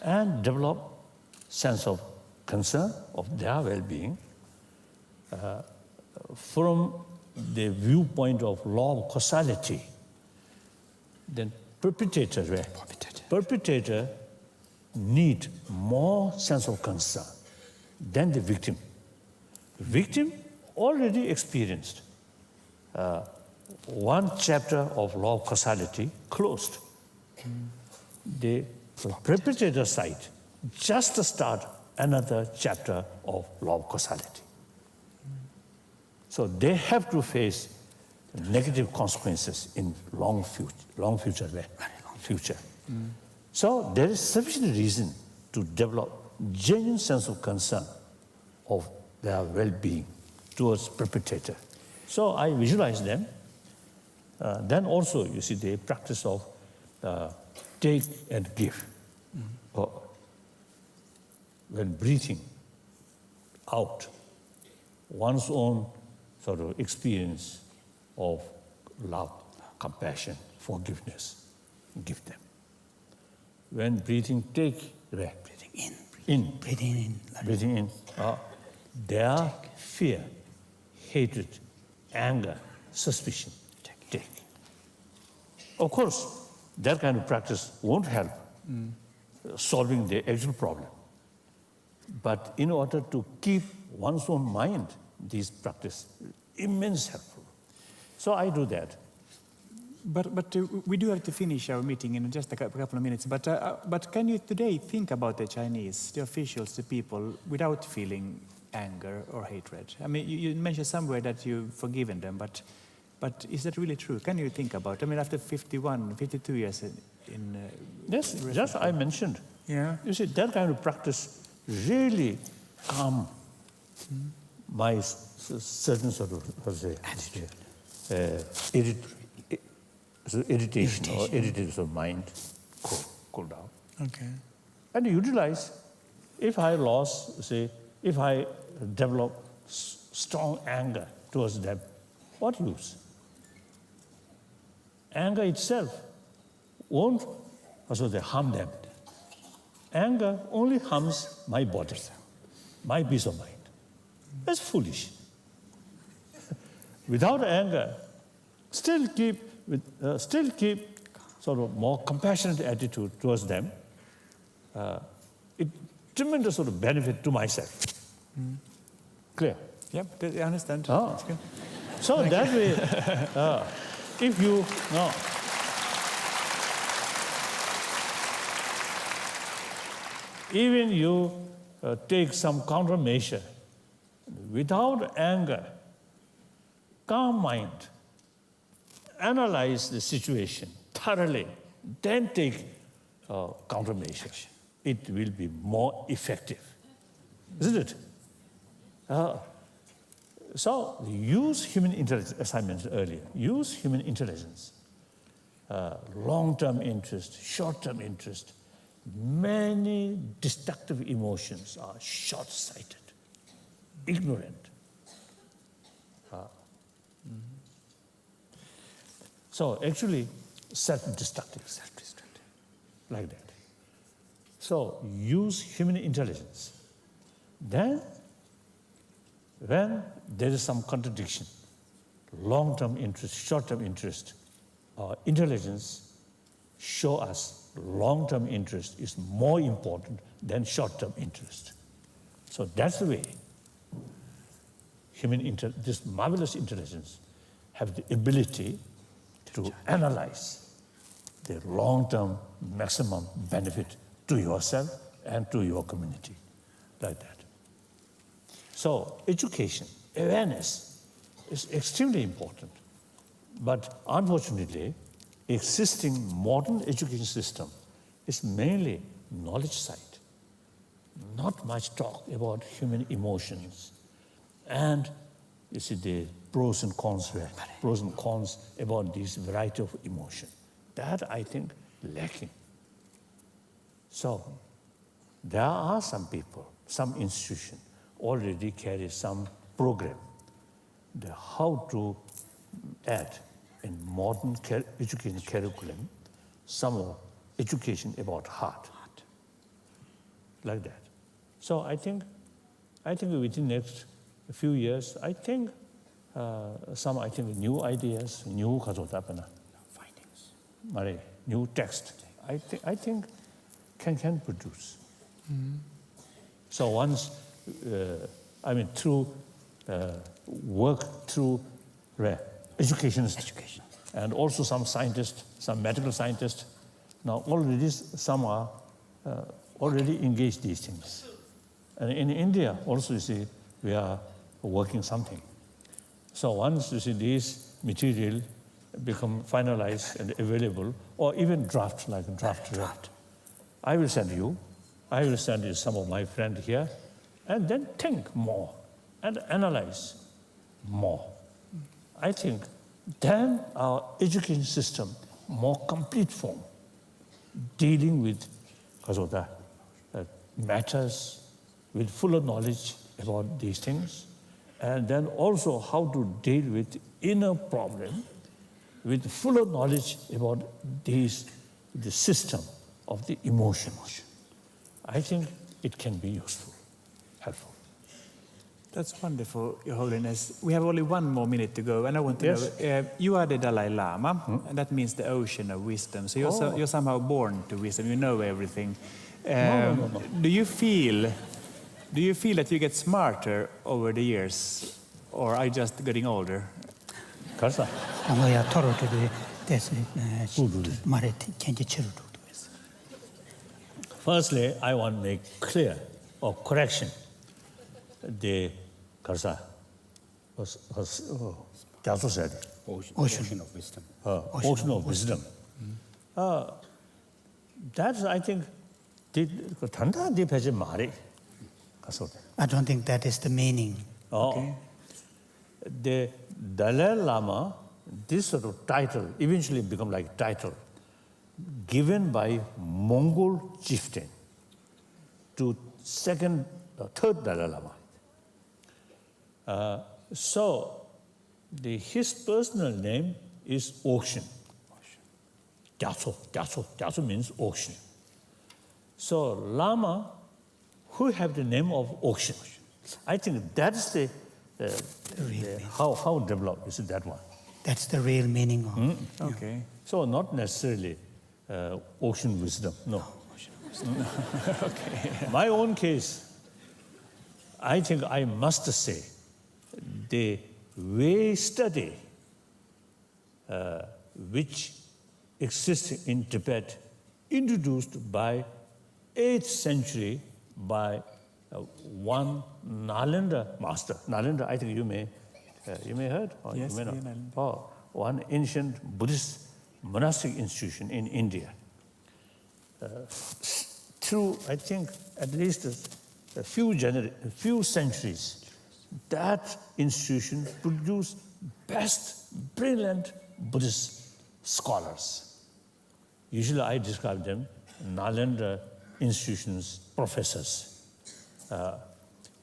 and develop sense of concern of their well-being from the viewpoint of law of causality. Then perpetrator need more sense of concern than the victim. The victim already experienced one chapter of law of causality closed. The perpetrator side just start another chapter of law of causality. So they have to face negative consequences in long future. So there is sufficient reason to develop genuine sense of concern of their well-being towards perpetrator. So I visualize them. Then also, you see, the practice of take and give. When breathing out, one's own sort of experience of love, compassion, forgiveness, give them. When breathing take, breathing in, their fear, hatred, anger, suspicion, take. Of course, that kind of practice won't help solving the actual problem. But in order to keep one's own mind, this practice immensely helpful. So I do that. But we do have to finish our meeting in just a couple of minutes. But can you today think about the Chinese, the officials, the people, without feeling anger or hatred? I mean, you mentioned somewhere that you've forgiven them, but is that really true? Can you think about it? I mean, after 52 years in... yes, just I mentioned. Yeah. You see, that kind of practice really calm my certain sort of, irritation or irritation of mind, cool down. Okay. And utilize, if I develop strong anger towards them, what use? Anger itself won't harm them. Anger only harms my body, my peace of mind. That's foolish. Without anger, still keep sort of more compassionate attitude towards them. It tremendous sort of benefit to myself. Clear? Yep, I understand. That's good. So that way, if you even you take some countermeasure without anger, calm mind, analyze the situation thoroughly, then take countermeasure. It will be more effective, isn't it? So use human intelligence, as I mentioned earlier. Use human intelligence, long-term interest, short-term interest. Many destructive emotions are short-sighted, ignorant. So actually, self-destructive, like that. So use human intelligence. Then, when there is some contradiction, long-term interest, short-term interest, intelligence show us long-term interest is more important than short-term interest. So that's the way this marvelous intelligence have the ability to analyze the long-term maximum benefit to yourself and to your community, like that. So education, awareness is extremely important. But unfortunately, existing modern education system is mainly knowledge side. Not much talk about human emotions. And you see the pros and cons about this variety of emotion. That I think lacking. So there are some people, some institution already carry some program, how to add in modern education curriculum some education about heart. like that. So I think within next few years, I think new ideas, new findings, new text, I think can produce. So once, through work through education, and also some scientists, some medical scientists, now already some are already engaged these things. And in India also, you see, we are working something. So once, you see, these material become finalized and available, or even draft, like a draft. I will send you some of my friends here, and then think more and analyze more. I think then our education system, more complete form, dealing with matters with fuller knowledge about these things, and then also how to deal with inner problem with fuller knowledge about the system of the emotions. I think it can be useful, helpful. That's wonderful, Your Holiness. We have only 1 more minute to go, and I want to know, you are the Dalai Lama, and that means the ocean of wisdom. So you're somehow born to wisdom, you know everything. No. Do you feel that you get smarter over the years, or are you just getting older? Firstly, I want to make clear or correction the said Ocean of wisdom. Ocean of wisdom. That's, I think, I don't think that is the meaning. Okay. The Dalai Lama, this sort of title eventually become like title given by Mongol chieftain to third Dalai Lama. So his personal name is Ocean. Gyatso means ocean. So Lama, who have the name of ocean, I think that's how developed is that one. That's the real meaning of it. Okay. So not necessarily ocean wisdom, no. Okay. My own case, I think I must say, the way study which exists in Tibet, introduced by 8th century by one Nalanda master. Nalanda, I think you may heard, or Yes, you may not. Nalanda. One ancient Buddhist monastic institution in India. Through, I think, at least a few centuries, that institution produced best, brilliant Buddhist scholars. Usually I describe them Nalanda institution's professors.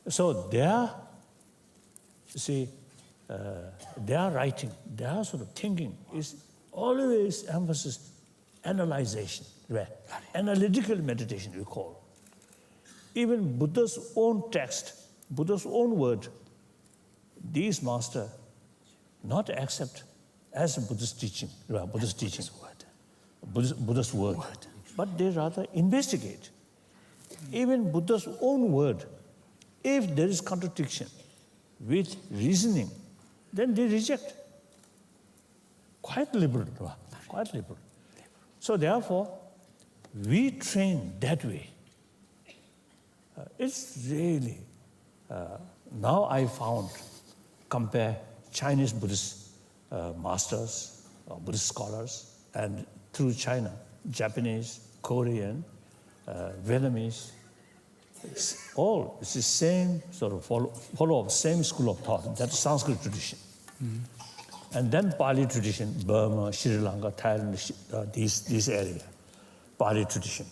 So their writing, their sort of thinking is always emphasis analyzation, right? Analytical meditation, we call. Even Buddha's own text, Buddha's own word, these masters not accept as a Buddhist teaching, Buddha's word, but they rather investigate. Even Buddha's own word, if there is contradiction with reasoning, then they reject. Quite liberal. So therefore, we train that way. It's really, now I found, compare Chinese Buddhist masters, Buddhist scholars, and through China, Japanese, Korean, Vietnamese, it's the same sort of follow of same school of thought, that's Sanskrit tradition. And then Pali tradition, Burma, Sri Lanka, Thailand, these areas, Pali tradition.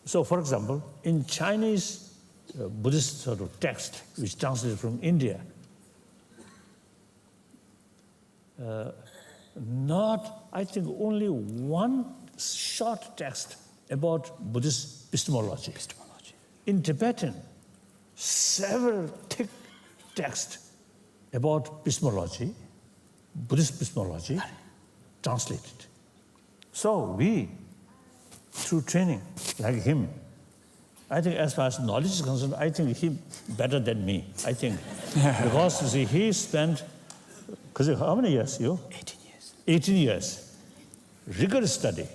So for example, in Chinese Buddhist sort of text, which translated from India, not, I think only one short text about Buddhist epistemology. In Tibetan, several thick texts about epistemology, Buddhist epistemology, translated. So we, through training, like him, I think as far as knowledge is concerned, I think he better than me, I think. Because you see, he spent, because how many years, you? 18 years. 18 years. Rigorous study.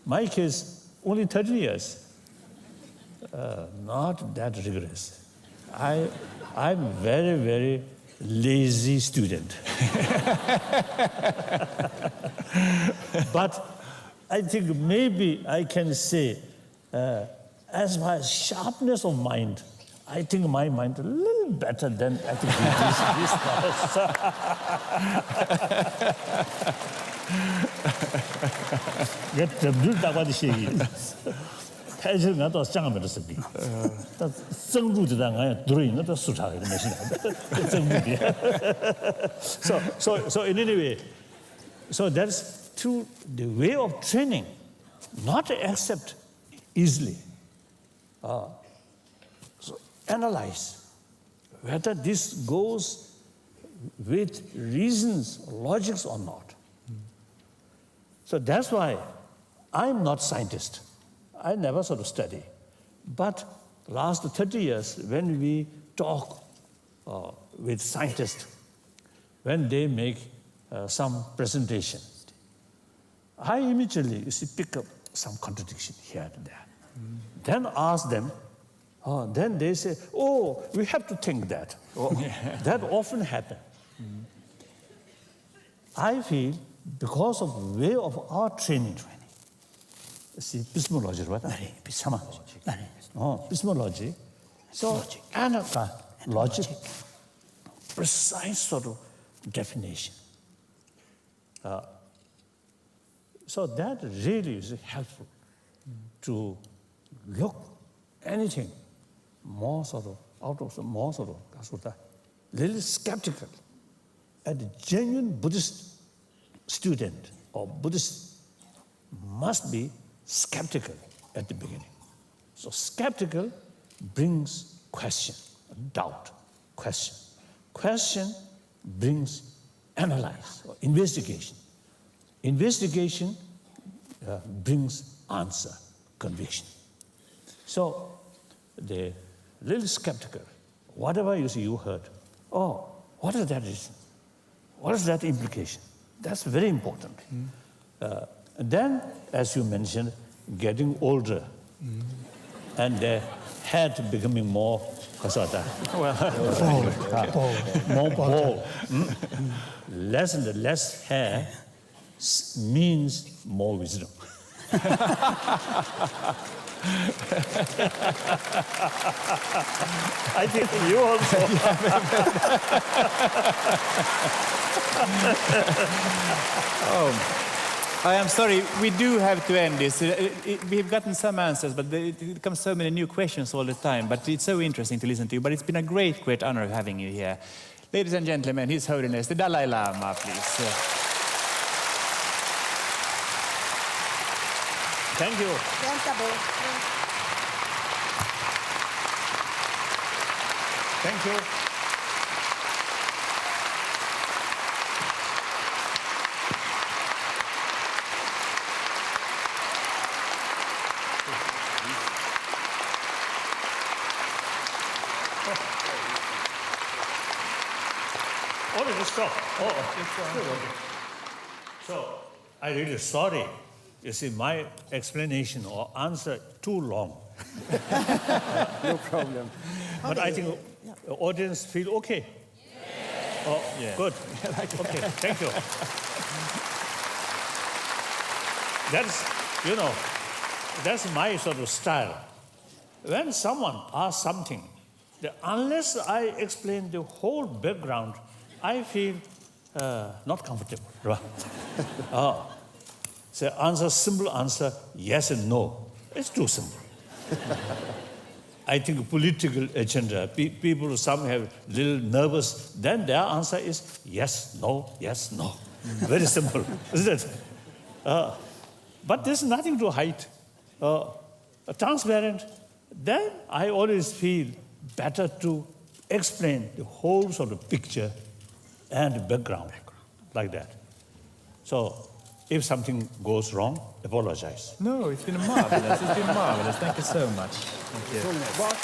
My case, only 13 years. Not that rigorous. I'm very, very lazy student. But I think maybe I can say, as far as sharpness of mind, I think my mind a little better than I think So in any way, so that's through the way of training, not accept easily. So analyze whether this goes with reasons, logics or not. So that's why I'm not scientist. I never sort of study. But last 30 years, when we talk with scientists, when they make some presentation, I immediately pick up some contradiction here and there. Then ask them, then they say, oh, we have to think that. That often happens. I feel because of way of our training, see, epistemology, right? Epistemology. So, logic, precise sort of definition. So that really is helpful to look anything more sort of out of the more sort of little skeptical. A genuine Buddhist student or Buddhist must be skeptical at the beginning. So skeptical brings question, doubt, question. Question brings analyze or investigation. Investigation brings answer, conviction. So the little skeptical, whatever you see, you heard, oh, what is that reason? What is that implication? That's very important. And then, as you mentioned, getting older and the head becoming more, more bald. Less and less hair means more wisdom. I think you also. I am sorry, we do have to end this. We've gotten some answers, but it comes so many new questions all the time. But it's so interesting to listen to you. But it's been a great, great honor having you here. Ladies and gentlemen, His Holiness, the Dalai Lama, please. Thank you. Thank you. Oh, did it stop? So, I'm really sorry. You see, my explanation or answer too long. No problem. But I think the audience feel okay. Yeah. Oh, yeah. Good. Okay, thank you. That's my sort of style. When someone asks something, unless I explain the whole background, I feel not comfortable. Right? So answer, simple answer, yes and no. It's too simple. I think political agenda, people, some have little nervous, then their answer is yes, no, yes, no. Very simple, isn't it? But there's nothing to hide. transparent, then I always feel better to explain the whole sort of picture and background like that. So if something goes wrong, apologize. No, it's been marvelous. It's been marvelous. Thank you so much. Thank you.